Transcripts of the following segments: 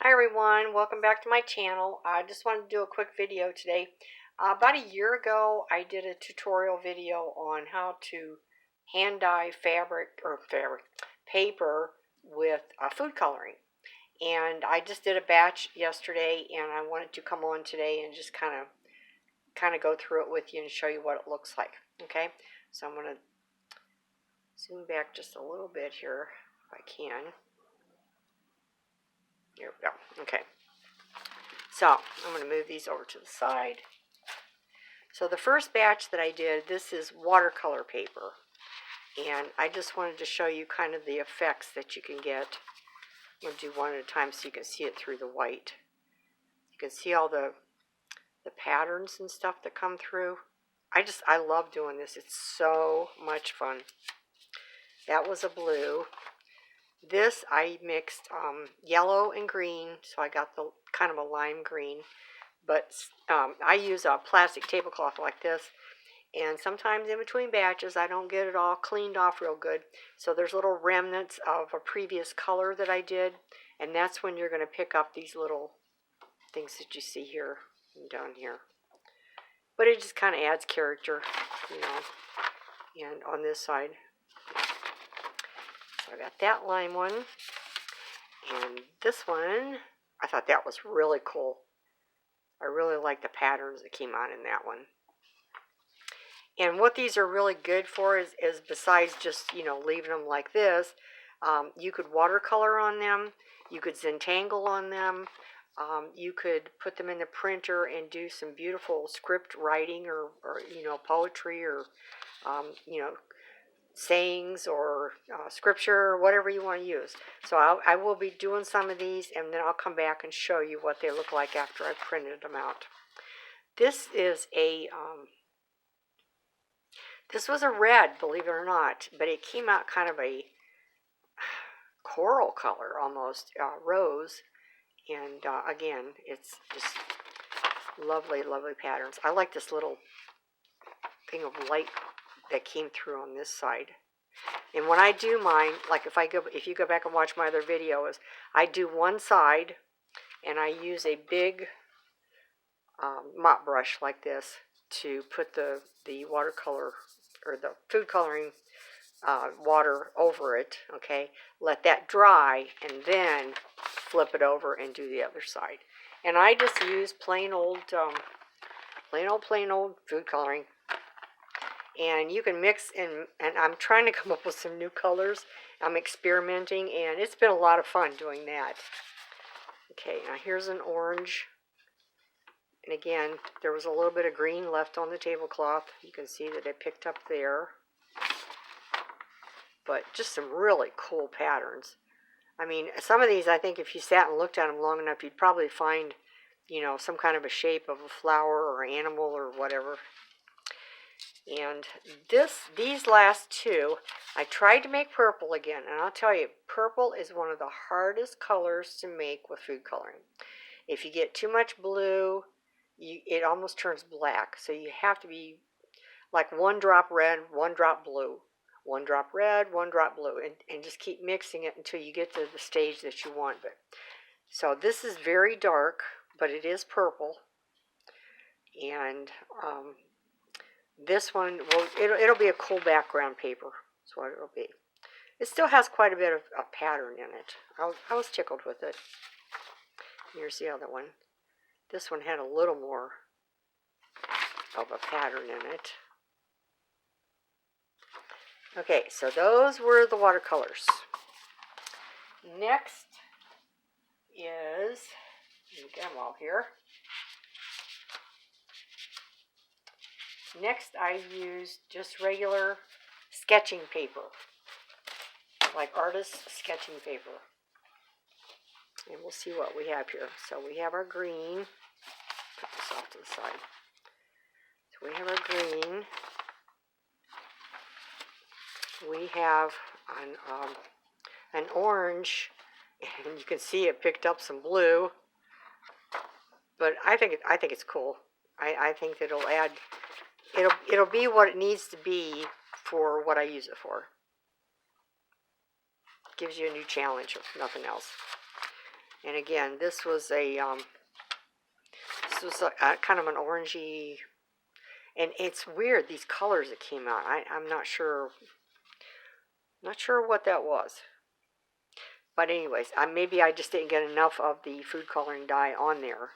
Hi everyone, welcome back to my channel. I just wanted to do a quick video today. About a year ago I did a tutorial video on how to hand dye paper with food coloring. And I just did a batch yesterday and I wanted to come on today and just kind of go through it with you and show you what it looks like. Okay, so I'm going to zoom back just a little bit here if I can. Here we go. Okay. So I'm going to move these over to the side. So the first batch that I did, this is watercolor paper. And I just wanted to show you kind of the effects that you can get. I'm going to do one at a time so you can see it through the white. You can see all the patterns and stuff that come through. I love doing this. It's so much fun. That was a blue. This I mixed yellow and green, so I got the kind of a lime green. But I use a plastic tablecloth like this, and sometimes in between batches I don't get it all cleaned off real good. So there's little remnants of a previous color that I did, and that's when you're going to pick up these little things that you see here and down here. But it just kind of adds character, you know. And on this side, so I got that lime one, and this one, I thought that was really cool. I really like the patterns that came out in that one. And what these are really good for is besides just, you know, leaving them like this, you could watercolor on them, you could Zentangle on them, you could put them in the printer and do some beautiful script writing or you know, poetry or, you know, sayings or scripture or whatever you want to use. So I will be doing some of these, and then I'll come back and show you what they look like after I've printed them out. This is a this was a red, believe it or not, but it came out kind of a coral color almost, rose. And again, it's just lovely, lovely patterns. I like this little thing of light that came through on this side. And when I do mine, like if you go back and watch my other videos, I do one side and I use a big mop brush like this to put the watercolor or the food coloring water over it. Okay, let that dry and then flip it over and do the other side. And I just use plain old food coloring. And you can mix and I'm trying to come up with some new colors. I'm experimenting, and it's been a lot of fun doing that. Okay, now here's an orange. And again, there was a little bit of green left on the tablecloth. You can see that it picked up there. But just some really cool patterns. I mean, some of these, I think if you sat and looked at them long enough, you'd probably find, you know, some kind of a shape of a flower or animal or whatever. And these last two, I tried to make purple again, and I'll tell you, purple is one of the hardest colors to make with food coloring. If you get too much blue, it almost turns black. So you have to be like 1 drop red, 1 drop blue, 1 drop red, 1 drop blue, and just keep mixing it until you get to the stage that you want. So this is very dark, but it is purple. And this one, well, it'll be a cool background paper. That's what it'll be. It still has quite a bit of a pattern in it. I was tickled with it. Here's the other one. This one had a little more of a pattern in it. Okay, so those were the watercolors. Next is, let me get them all here. Next, I used just regular sketching paper, like artist sketching paper. And we'll see what we have here. So we have our green. Put this off to the side. So we have our green. We have an orange, and you can see it picked up some blue. But I think it's cool. I think that it'll add. It'll be what it needs to be for what I use it for. Gives you a new challenge, if nothing else. And again, this was a kind of an orangey, and it's weird, these colors that came out. I'm not sure what that was. But anyways, maybe I just didn't get enough of the food coloring dye on there.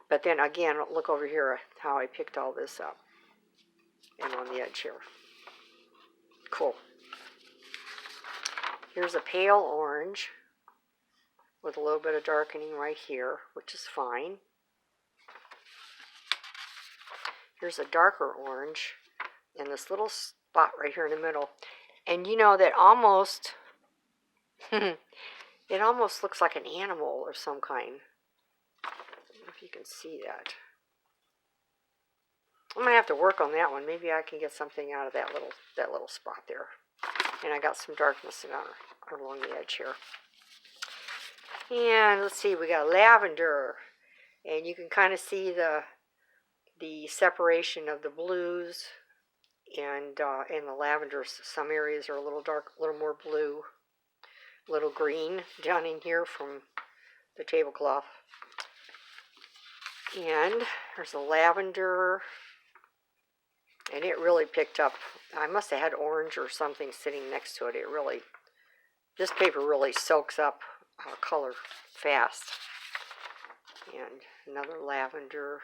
But then again, look over here how I picked all this up. And on the edge here. Cool. Here's a pale orange with a little bit of darkening right here, which is fine. Here's a darker orange and this little spot right here in the middle. And you know that almost, it almost looks like an animal of some kind. I don't know if you can see that. I'm gonna have to work on that one. Maybe I can get something out of that little spot there. And I got some darkness along the edge here. And let's see, we got lavender, and you can kind of see the separation of the blues and the lavenders. Some areas are a little dark, a little more blue, a little green down in here from the tablecloth. And there's a lavender, and it really picked up. I must have had orange or something sitting next to it. This paper really soaks up color fast. And another lavender,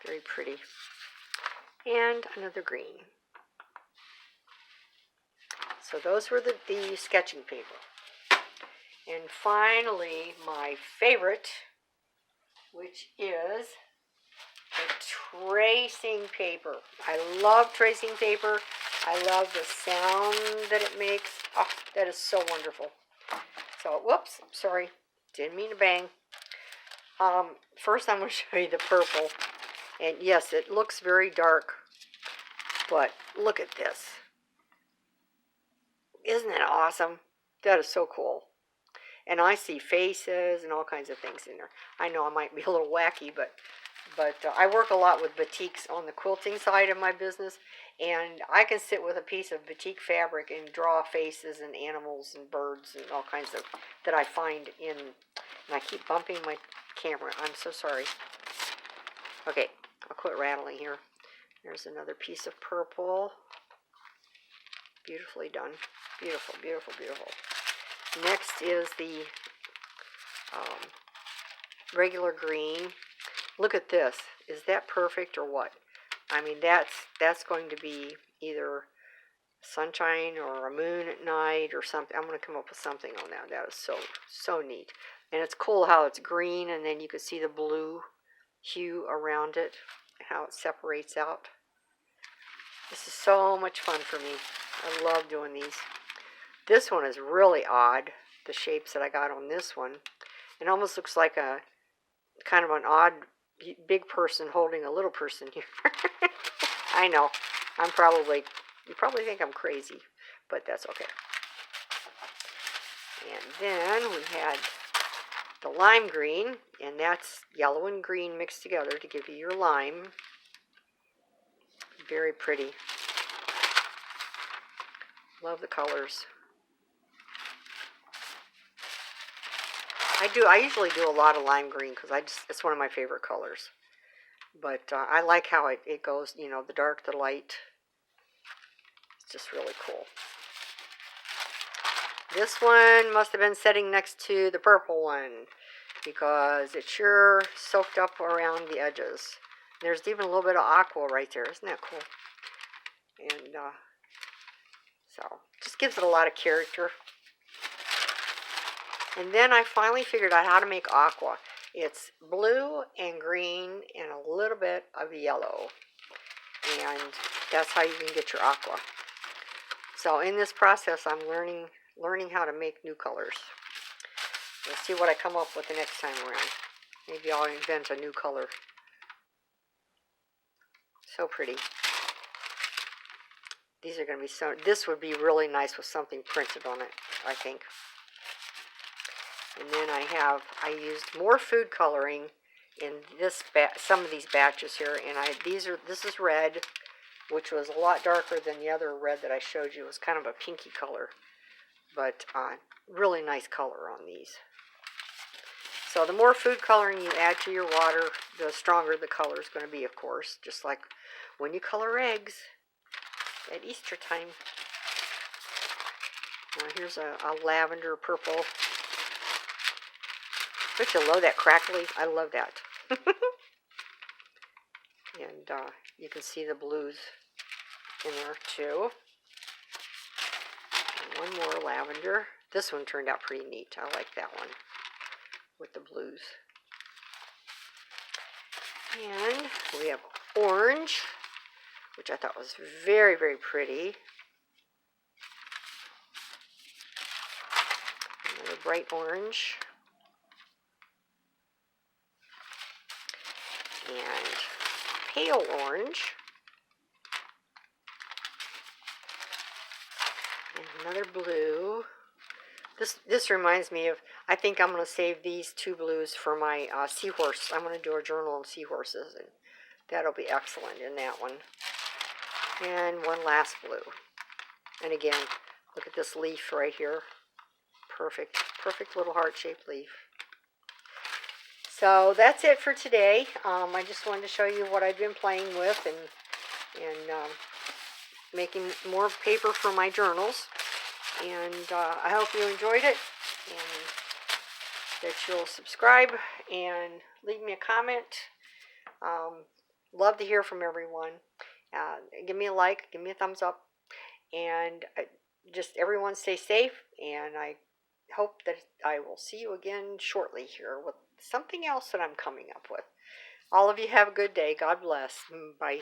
very pretty. And another green. So those were the sketching paper. And finally, my favorite, which is the tracing paper. I love tracing paper. I love the sound that it makes. Oh, that is so wonderful. So, whoops, sorry. Didn't mean to bang. First I'm going to show you the purple. And yes, it looks very dark. But look at this. Isn't that awesome? That is so cool. And I see faces and all kinds of things in there. I know I might be a little wacky, but I work a lot with batiks on the quilting side of my business, and I can sit with a piece of batik fabric and draw faces and animals and birds and all kinds of that I find in. And I keep bumping my camera. I'm so sorry. Okay, I'll quit rattling here. There's another piece of purple. Beautifully done. Beautiful, beautiful, beautiful. Next is the regular green. Look at this. Is that perfect or what? I mean, that's going to be either sunshine or a moon at night or something. I'm going to come up with something on that. That is so neat. And it's cool how it's green and then you can see the blue hue around it, how it separates out. This is so much fun for me. I love doing these. This one is really odd, the shapes that I got on this one. It almost looks like a kind of an odd big person holding a little person here. I know. You probably think I'm crazy, but that's okay. And then we had the lime green, and that's yellow and green mixed together to give you your lime. Very pretty. Love the colors. I usually do a lot of lime green because it's one of my favorite colors. But I like how it goes, you know, the dark, the light. It's just really cool. This one must have been sitting next to the purple one because it sure soaked up around the edges. There's even a little bit of aqua right there. Isn't that cool? And so just gives it a lot of character. And then I finally figured out how to make aqua. It's blue and green and a little bit of yellow. And that's how you can get your aqua. So in this process, I'm learning how to make new colors. We'll see what I come up with the next time around. Maybe I'll invent a new color. So pretty. These are going to be this would be really nice with something printed on it, I think. And then I used more food coloring in some of these batches here, and this is red, which was a lot darker than the other red that I showed you. It was kind of a pinky color, but really nice color on these. So the more food coloring you add to your water, the stronger the color is going to be, of course. Just like when you color eggs at Easter time. Here's a lavender purple. Don't you love that crackly? I love that. And you can see the blues in there too. And one more lavender. This one turned out pretty neat. I like that one with the blues. And we have orange, which I thought was very, very pretty. Another bright orange. And pale orange. And another blue. This reminds me of, I think I'm going to save these two blues for my seahorse. I'm going to do a journal on seahorses, and that'll be excellent in that one. And one last blue. And again, look at this leaf right here. Perfect, perfect little heart-shaped leaf. So that's it for today. I just wanted to show you what I've been playing with and making more paper for my journals. And I hope you enjoyed it, and that you'll subscribe and leave me a comment. Love to hear from everyone. Give me a like, give me a thumbs up, and just everyone stay safe, and I hope that I will see you again shortly here with something else that I'm coming up with. All of you have a good day. God bless. Bye.